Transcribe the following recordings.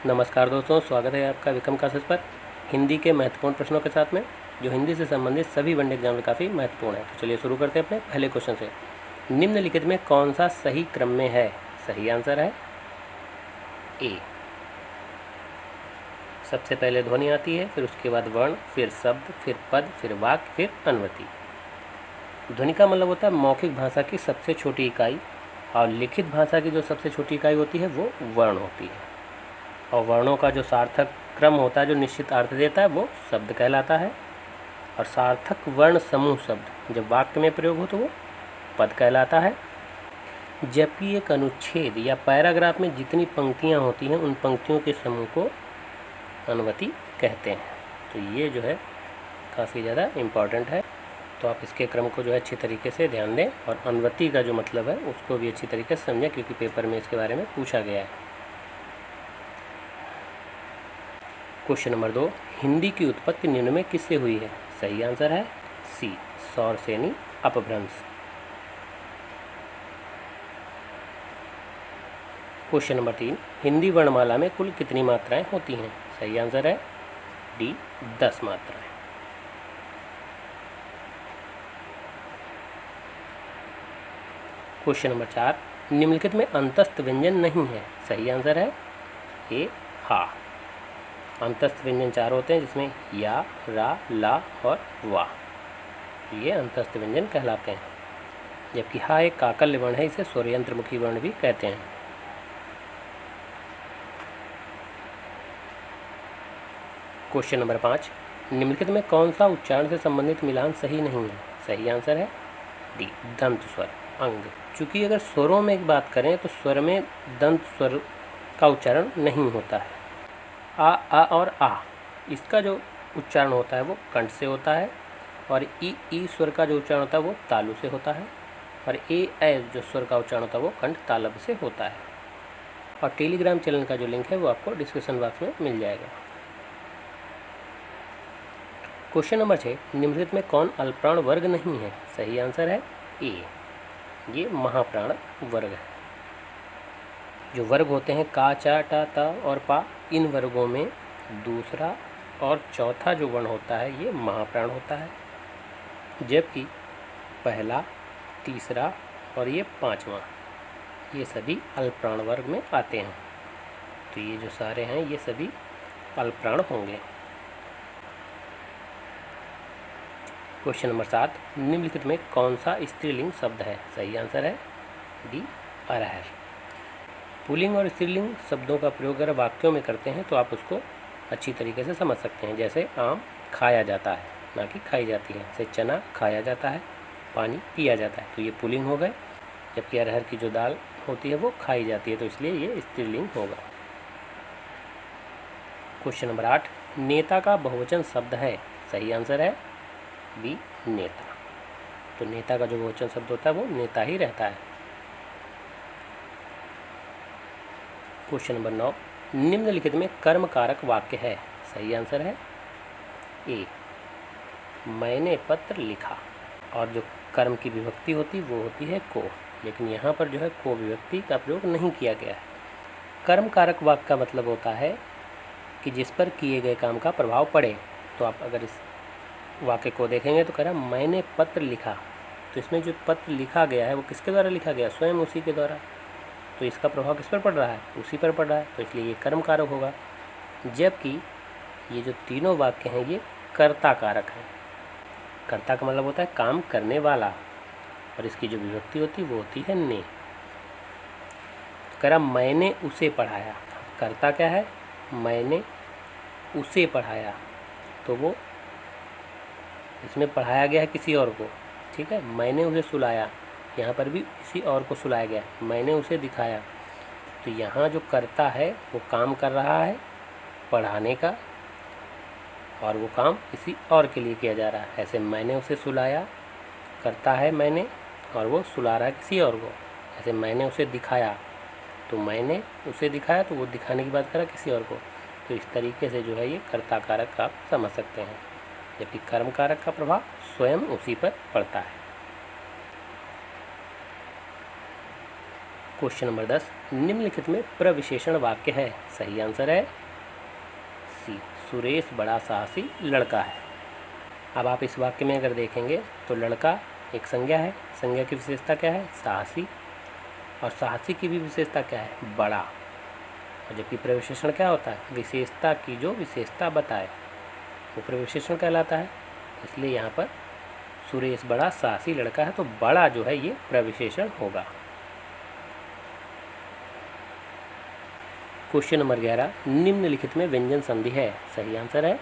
नमस्कार दोस्तों, स्वागत है आपका विक्रम क्लासेस पर हिंदी के महत्वपूर्ण प्रश्नों के साथ में, जो हिंदी से संबंधित सभी वन एग्जाम में काफ़ी महत्वपूर्ण है। तो चलिए शुरू करते हैं अपने पहले क्वेश्चन से। निम्नलिखित में कौन सा सही क्रम में है? सही आंसर है ए। सबसे पहले ध्वनि आती है, फिर उसके बाद वर्ण, फिर शब्द, फिर पद, फिर वाक्य, फिर अनुवृत्ति। ध्वनि का मतलब होता है मौखिक भाषा की सबसे छोटी इकाई, और लिखित भाषा की जो सबसे छोटी इकाई होती है वो वर्ण होती है। और वर्णों का जो सार्थक क्रम होता है, जो निश्चित अर्थ देता है, वो शब्द कहलाता है। और सार्थक वर्ण समूह शब्द जब वाक्य में प्रयोग हो तो वो पद कहलाता है। जबकि एक अनुच्छेद या पैराग्राफ में जितनी पंक्तियां होती हैं, उन पंक्तियों के समूह को अनुवृत्ति कहते हैं। तो ये जो है काफ़ी ज़्यादा इम्पॉर्टेंट है, तो आप इसके क्रम को जो है अच्छी तरीके से ध्यान दें, और अनुवृत्ति का जो मतलब है उसको भी अच्छी तरीके से समझें, क्योंकि पेपर में इसके बारे में पूछा गया है। क्वेश्चन नंबर 2, हिंदी की उत्पत्ति निम्न में किससे हुई है? सही आंसर है सी, सौरसेनी अपभ्रंश। क्वेश्चन नंबर 3, हिंदी वर्णमाला में कुल कितनी मात्राएं होती हैं? सही आंसर है डी, 10 मात्राएं। क्वेश्चन नंबर 4, निम्नलिखित में अंतस्थ व्यंजन नहीं है। सही आंसर है ए, हा। अंतस्थ व्यंजन 4 होते हैं, जिसमें या, रा, ला और वा, ये अंतस्थ व्यंजन कहलाते हैं। जबकि हा एक काकल्य वर्ण है, इसे स्वरयंत्रमुखी वर्ण भी कहते हैं। क्वेश्चन नंबर 5, निम्नलिखित में कौन सा उच्चारण से संबंधित मिलान सही नहीं है? सही आंसर है डी, दंत स्वर, अंग। चूँकि अगर स्वरों में एक बात करें तो स्वर में दंत स्वर का उच्चारण नहीं होता है। आ और आ, इसका जो उच्चारण होता है वो कंठ से होता है, और ई स्वर का जो उच्चारण होता है वो तालु से होता है, और ए जो स्वर का उच्चारण होता है वो कंठ तालब से होता है। और टेलीग्राम चैनल का जो लिंक है वो आपको डिस्क्रिप्शन बॉक्स में मिल जाएगा। क्वेश्चन नंबर 6, निम्नलिखित में कौन अल्पप्राण वर्ग नहीं है? सही आंसर है ए, ये महाप्राण वर्ग है। जो वर्ग होते हैं का, चा, टा, ता और पा, इन वर्गों में दूसरा और चौथा जो वर्ण होता है ये महाप्राण होता है, जबकि पहला, तीसरा और ये पांचवा, ये सभी अल्पप्राण वर्ग में आते हैं। तो ये जो सारे हैं ये सभी अल्पप्राण होंगे। क्वेश्चन नंबर 7, निम्नलिखित में कौन सा स्त्रीलिंग शब्द है? सही आंसर है डी, अरहर। पुल्लिंग और स्त्रीलिंग शब्दों का प्रयोग अगर वाक्यों में करते हैं तो आप उसको अच्छी तरीके से समझ सकते हैं। जैसे आम खाया जाता है, ना कि खाई जाती है। जैसे चना खाया जाता है, पानी पिया जाता है, तो ये पुल्लिंग हो गए। जबकि अरहर की जो दाल होती है वो खाई जाती है, तो इसलिए ये स्त्रीलिंग होगा। क्वेश्चन नंबर 8, नेता का बहुवचन शब्द है? सही आंसर है बी, नेता। तो नेता का जो बहुवचन शब्द होता है वो नेता ही रहता है। क्वेश्चन नंबर 9, निम्नलिखित में कर्म कारक वाक्य है? सही आंसर है ए, मैंने पत्र लिखा। और जो कर्म की विभक्ति होती वो होती है को, लेकिन यहाँ पर जो है को विभक्ति का प्रयोग नहीं किया गया है। कर्म कारक वाक्य का मतलब होता है कि जिस पर किए गए काम का प्रभाव पड़े। तो आप अगर इस वाक्य को देखेंगे तो कह रहा मैंने पत्र लिखा, तो इसमें जो पत्र लिखा गया है वो किसके द्वारा लिखा गया? स्वयं उसी के द्वारा। तो इसका प्रभाव किस पर पड़ रहा है? उसी पर पड़ रहा है, तो इसलिए ये कर्म कारक होगा। जबकि ये जो तीनों वाक्य हैं ये कर्ता कारक हैं। कर्ता का मतलब होता है काम करने वाला, और इसकी जो विभक्ति होती है वो होती है ने। तो कह रहा मैंने उसे पढ़ाया, कर्ता क्या है? मैंने उसे पढ़ाया, तो वो इसमें पढ़ाया गया है किसी और को, ठीक है। मैंने उसे सुलाया, यहाँ पर भी किसी और को सुलाया गया। मैंने उसे दिखाया, तो यहाँ जो कर्ता है वो काम कर रहा है पढ़ाने का, और वो काम किसी और के लिए किया जा रहा है। ऐसे मैंने उसे सुलाया, करता है मैंने, और वो सुला रहा है किसी और को। ऐसे मैंने उसे दिखाया, तो मैंने उसे दिखाया, तो वो दिखाने की बात करा किसी और को। तो इस तरीके से जो है ये कर्ता कारक आप समझ सकते हैं, जबकि कर्म कारक का प्रभाव स्वयं उसी पर पड़ता है। क्वेश्चन नंबर 10, निम्नलिखित में प्रविशेषण वाक्य है। सही आंसर है सी, सुरेश बड़ा साहसी लड़का है। अब आप इस वाक्य में अगर देखेंगे तो लड़का एक संज्ञा है, संज्ञा की विशेषता क्या है? साहसी, और साहसी की भी विशेषता क्या है? बड़ा। और जबकि प्रविशेषण क्या होता है? विशेषता की जो विशेषता बताए वो प्रविशेषण कहलाता है। इसलिए यहाँ पर सुरेश बड़ा साहसी लड़का है, तो बड़ा जो है ये प्रविशेषण होगा। क्वेश्चन नंबर 11, निम्नलिखित में व्यंजन संधि है। सही आंसर है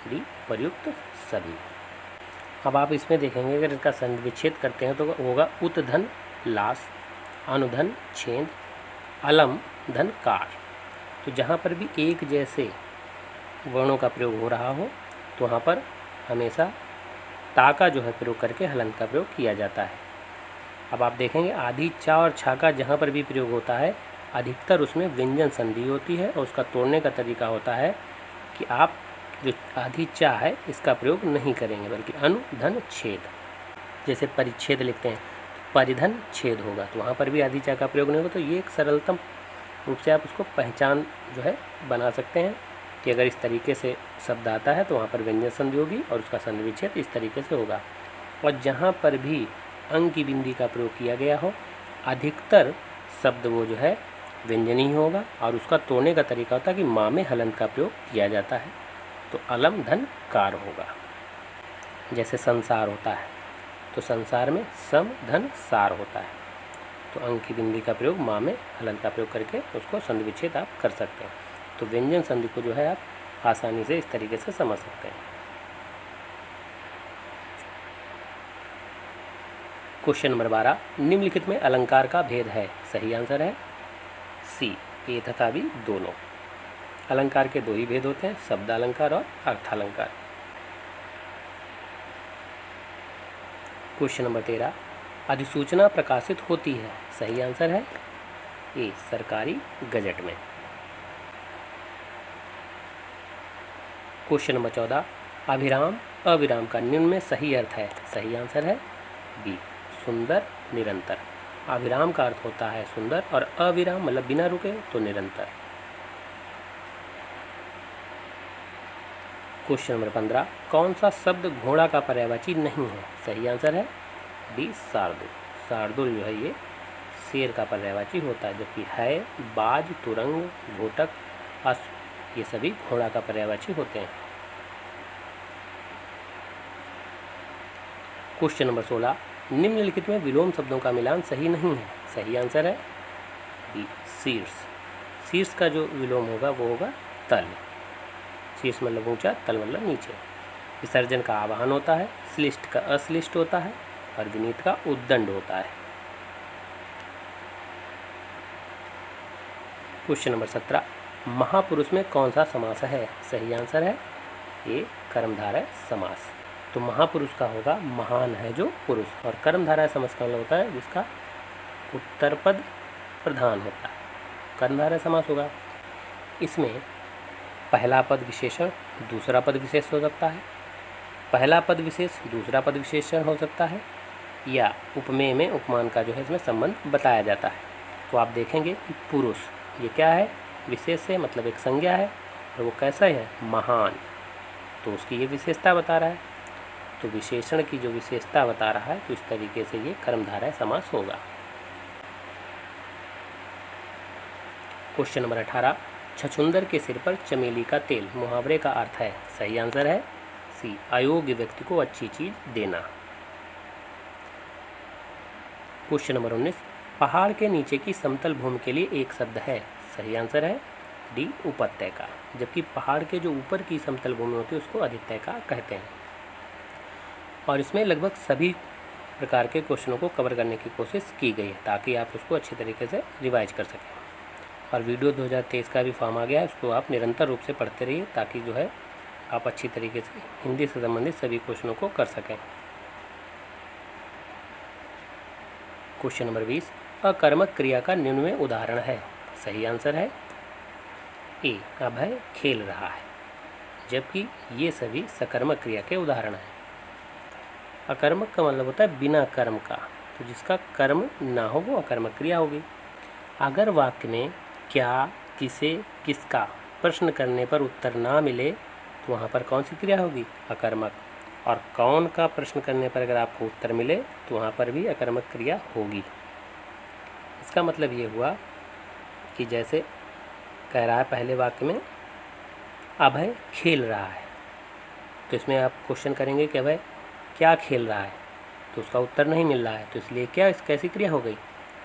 डी, पर्युक्त सभी। अब आप इसमें देखेंगे अगर इसका संधि विच्छेद करते हैं तो होगा उत धन लास, अनुधन छेद, अलम धन कार। तो जहाँ पर भी एक जैसे वर्णों का प्रयोग हो रहा हो तो वहाँ पर हमेशा ता का जो है प्रयोग करके हलंत का प्रयोग किया जाता है। अब आप देखेंगे आधी चा और छा का जहाँ पर भी प्रयोग होता है अधिकतर उसमें व्यंजन संधि होती है, और उसका तोड़ने का तरीका होता है कि आप जो आधी चा है इसका प्रयोग नहीं करेंगे, बल्कि अनु धन छेद, जैसे परिच्छेद लिखते हैं परिधन छेद होगा, तो वहाँ पर भी आधी चा का प्रयोग नहीं होगा। तो ये एक सरलतम रूप से आप उसको पहचान जो है बना सकते हैं कि अगर इस तरीके से शब्द आता है तो वहाँ पर व्यंजन संधि होगी और उसका संधि विच्छेद इस तरीके से होगा। और जहाँ पर भी अंग की बिंदी का प्रयोग किया गया हो अधिकतर शब्द वो जो है व्यंजन ही होगा, और उसका तोड़ने का तरीका होता है कि माँ में हलंत का प्रयोग किया जाता है, तो अलम धन कार होगा। जैसे संसार होता है तो संसार में सम धन सार होता है, तो अंग की बिंदी का प्रयोग माँ में हलंत का प्रयोग करके उसको संधि विच्छेद आप कर सकते हैं। तो व्यंजन संधि को जो है आप आसानी से इस तरीके से समझ सकते हैं। क्वेश्चन नंबर 12, निम्नलिखित में अलंकार का भेद है। सही आंसर है सी, ए तथा बी दोनों। अलंकार के दो ही भेद होते हैं, शब्द अलंकार और अर्थालंकार। क्वेश्चन नंबर 13, अधिसूचना प्रकाशित होती है। सही आंसर है ए, सरकारी गजट में। क्वेश्चन नंबर 14, अभिराम अविराम का निम्न में सही अर्थ है। सही आंसर है बी, सुंदर निरंतर। अविराम का अर्थ होता है सुंदर, और अविराम मतलब बिना रुके तो निरंतर। क्वेश्चन नंबर 15, कौन सा शब्द घोड़ा का पर्यायवाची नहीं है। सही आंसर है डी, शार्दूल। शार्दूल जो है ये शेर का पर्यायवाची होता है, जबकि है, बाज, तुरंग, घोटक, अश्व ये सभी घोड़ा का पर्यायवाची होते हैं। क्वेश्चन नंबर 16, निम्नलिखित में विलोम शब्दों का मिलान सही नहीं है। सही आंसर है बी, शीर्ष। शीर्ष का जो विलोम होगा वो होगा तल। शीर्ष मतलब ऊंचा, तल मतलब नीचे। विसर्जन का आवाहन होता है, श्लिष्ट का अश्लिष्ट होता है, और विनीत का उद्दंड होता है। क्वेश्चन नंबर 17, महापुरुष में कौन सा समास है। सही आंसर है ए, कर्मधारय समास। तो महापुरुष का होगा महान है जो पुरुष, और कर्मधारय समास का मतलब होता है जिसका उत्तर पद प्रधान होता है, कर्मधारय समास होगा। इसमें पहला पद विशेषण दूसरा पद विशेष हो सकता है, पहला पद विशेष दूसरा पद विशेषण हो सकता है, या उपमेय में उपमान का जो है इसमें संबंध बताया जाता है। तो आप देखेंगे कि पुरुष ये क्या है, विशेष से मतलब एक संज्ञा है, और वो कैसा है, महान, तो उसकी ये विशेषता बता रहा है। तो विशेषण की जो विशेषता बता रहा है तो इस तरीके से ये कर्मधारय समास होगा। क्वेश्चन नंबर 18, छछूंदर के सिर पर चमेली का तेल मुहावरे का अर्थ है। सही आंसर है सी, अयोग्य व्यक्ति को अच्छी चीज देना। क्वेश्चन नंबर 19, पहाड़ के नीचे की समतल भूमि के लिए एक शब्द है। सही आंसर है डी, उपत्यका, जबकि पहाड़ के जो ऊपर की समतल भूमि होती है उसको अधित्यका कहते हैं। और इसमें लगभग सभी प्रकार के क्वेश्चनों को कवर करने की कोशिश की गई है ताकि आप उसको अच्छी तरीके से रिवाइज कर सकें। और वीडियो 2023 का भी फॉर्म आ गया है, उसको आप निरंतर रूप से पढ़ते रहिए ताकि जो है आप अच्छी तरीके से हिंदी से संबंधित सभी क्वेश्चनों को कर सकें। क्वेश्चन नंबर 20, अकर्मक क्रिया का निम्न में उदाहरण है। सही आंसर है ए, अभय खेल रहा है, जबकि ये सभी सकर्मक क्रिया के उदाहरण हैं। अकर्मक का मतलब होता है बिना कर्म का, तो जिसका कर्म ना हो वो अकर्मक क्रिया होगी। अगर वाक्य में क्या, किसे, किसका प्रश्न करने पर उत्तर ना मिले तो वहाँ पर कौन सी क्रिया होगी? अकर्मक। और कौन का प्रश्न करने पर अगर आपको उत्तर मिले तो वहाँ पर भी अकर्मक क्रिया होगी। इसका मतलब ये हुआ कि जैसे कह रहा है पहले वाक्य में अभय खेल रहा है, तो इसमें आप क्वेश्चन करेंगे कि अभय क्या खेल रहा है, तो उसका उत्तर नहीं मिल रहा है, तो इसलिए क्या कैसी क्रिया हो गई?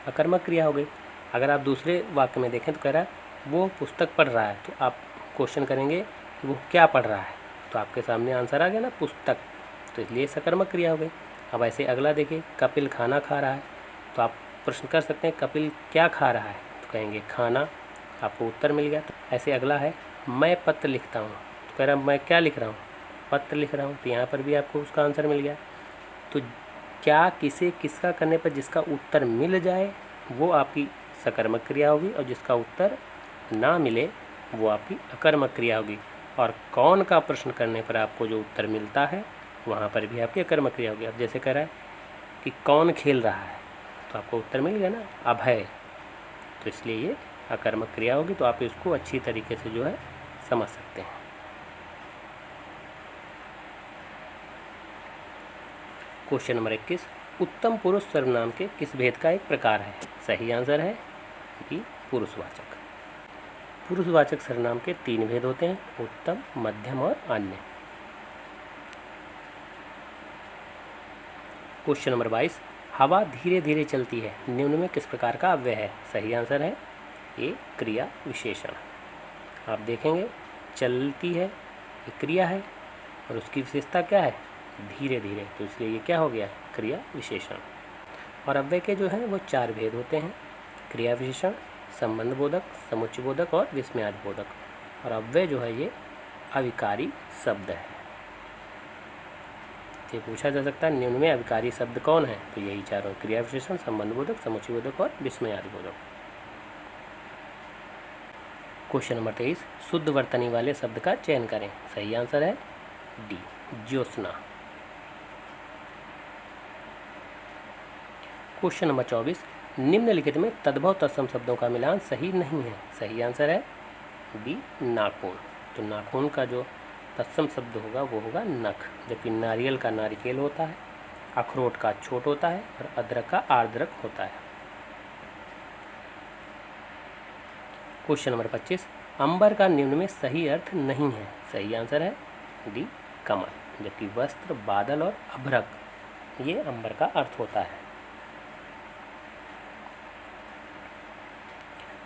अकर्मक क्रिया हो गई। अगर आप दूसरे वाक्य में देखें तो कह रहा है वो पुस्तक पढ़ रहा है, तो आप क्वेश्चन करेंगे कि वो क्या पढ़ रहा है, तो आपके सामने आंसर आ गया ना, पुस्तक, तो इसलिए सकर्मक क्रिया हो गई। अब ऐसे अगला देखिए, कपिल खाना खा रहा है, तो आप प्रश्न कर सकते हैं कपिल क्या खा रहा है, तो कहेंगे खाना, आपको उत्तर मिल गया। तो ऐसे अगला है मैं पत्र लिखता हूँ, तो कह रहा मैं क्या लिख रहा हूँ? पत्र लिख रहा हूँ, तो यहाँ पर भी आपको उसका आंसर मिल गया। तो क्या, किसे, किसका करने पर जिसका उत्तर मिल जाए वो आपकी सकर्मक क्रिया होगी, और जिसका उत्तर ना मिले वो आपकी अकर्मक क्रिया होगी। और कौन का प्रश्न करने पर आपको जो उत्तर मिलता है वहाँ पर भी आपकी अकर्मक क्रिया होगी। अब जैसे कह रहा है कि कौन खेल रहा है, तो आपको उत्तर मिल गया ना, अभय, तो इसलिए ये अकर्मक क्रिया होगी। तो आप इसको अच्छी तरीके से जो है समझ सकते हैं। क्वेश्चन नंबर 21, उत्तम पुरुष सर्वनाम के किस भेद का एक प्रकार है? सही आंसर है कि पुरुषवाचक। पुरुषवाचक सर्वनाम के 3 भेद होते हैं, उत्तम, मध्यम और अन्य। क्वेश्चन नंबर 22, हवा धीरे धीरे चलती है, निम्न में किस प्रकार का अव्यय है? सही आंसर है ये क्रिया विशेषण। आप देखेंगे चलती है ये क्रिया है और उसकी विशेषता क्या है? धीरे धीरे, तो इसलिए ये क्या हो गया? क्रिया विशेषण। और अव्यय के जो हैं वो 4 भेद होते हैं, क्रिया विशेषण, संबंध बोधक, समुच्चय बोधक और विस्मयादि बोधक। और अव्यय जो है ये अविकारी शब्द है। ये पूछा जा सकता है निम्न में अविकारी शब्द कौन है? तो यही चारों, क्रिया विशेषण, संबंध बोधक, समुच्चय बोधक और विस्मयादि बोधक। क्वेश्चन नंबर 23, शुद्ध वर्तनी वाले शब्द का चयन करें। सही आंसर है डी, ज्योत्सना। क्वेश्चन नंबर 24, निम्नलिखित में तद्भव तत्सम शब्दों का मिलान सही नहीं है। सही आंसर है डी, नाखून। तो नाखून का जो तत्सम शब्द होगा वो होगा नख, जबकि नारियल का नारिकेल होता है, अखरोट का छोट होता है और अदरक का आर्द्रक होता है। क्वेश्चन नंबर 25, अंबर का निम्न में सही अर्थ नहीं है। सही आंसर है डी, कमल, जबकि वस्त्र, बादल और अभ्रक ये अंबर का अर्थ होता है।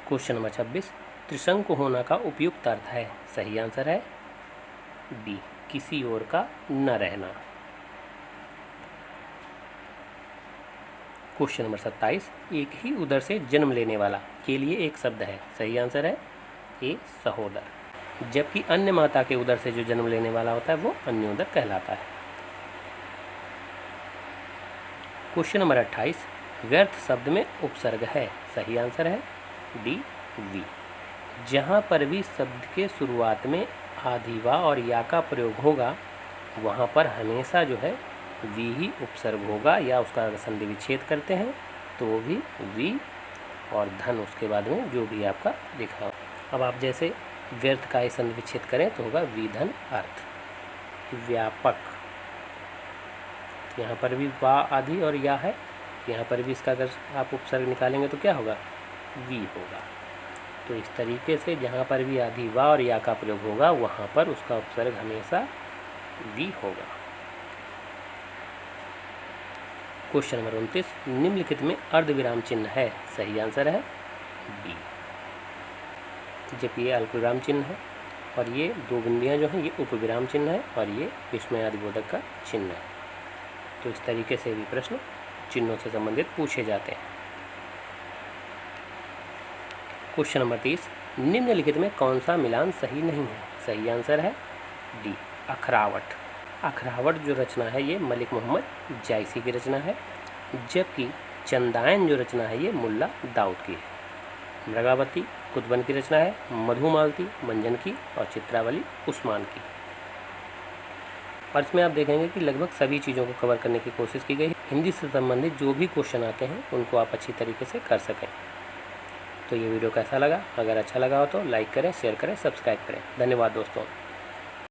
क्वेश्चन नंबर 26, त्रिशंकु होना का उपयुक्त अर्थ है। सही आंसर है बी, किसी ओर का न रहना। क्वेश्चन नंबर 27, एक ही उदर से जन्म लेने वाला के लिए एक शब्द है। सही आंसर है ए, सहोदर, जबकि अन्य माता के उदर से जो जन्म लेने वाला होता है वो अन्योदर कहलाता है। क्वेश्चन नंबर 28, व्यर्थ शब्द में उपसर्ग है। सही आंसर है डी, वी। जहाँ पर भी शब्द के शुरुआत में आधिवा और या का प्रयोग होगा वहाँ पर हमेशा जो है वी ही उपसर्ग होगा, या उसका अगर संधि विच्छेद करते हैं तो वो भी वी और धन उसके बाद में जो भी आपका लिखा हो। अब आप जैसे व्यर्थ का संधि विच्छेद करें तो होगा वी धन अर्थ। व्यापक, यहाँ पर भी वा आदि और या है, यहाँ पर भी इसका अगर आप उपसर्ग निकालेंगे तो क्या होगा? वी होगा। तो इस तरीके से जहाँ पर भी आदि वा और या का प्रयोग होगा वहाँ पर उसका उपसर्ग हमेशा वी होगा। क्वेश्चन नंबर 29, निम्नलिखित में अर्धविराम चिन्ह है। सही आंसर है बी, जबकि ये अल्पविराम चिन्ह है और ये 2 बिंदियाँ जो हैं ये उपविराम चिन्ह है और ये विस्मयादि बोधक का चिन्ह है। तो इस तरीके से भी प्रश्न चिन्हों से संबंधित पूछे जाते हैं। क्वेश्चन नंबर 30, निम्नलिखित में कौन सा मिलान सही नहीं है? सही आंसर है डी, अखरावट। अखरावट जो रचना है ये मलिक मोहम्मद जायसी की रचना है, जबकि चंदायन जो रचना है ये मुल्ला दाऊद की है। मृगावती कुतुबन की रचना है, मधुमालती मंजन की और चित्रावली उस्मान की। और इसमें आप देखेंगे कि लगभग सभी चीज़ों को कवर करने की कोशिश की गई है। हिंदी से संबंधित जो भी क्वेश्चन आते हैं उनको आप अच्छी तरीके से कर सकें। तो ये वीडियो कैसा लगा? अगर अच्छा लगा हो तो लाइक करें, शेयर करें, सब्सक्राइब करें। धन्यवाद दोस्तों।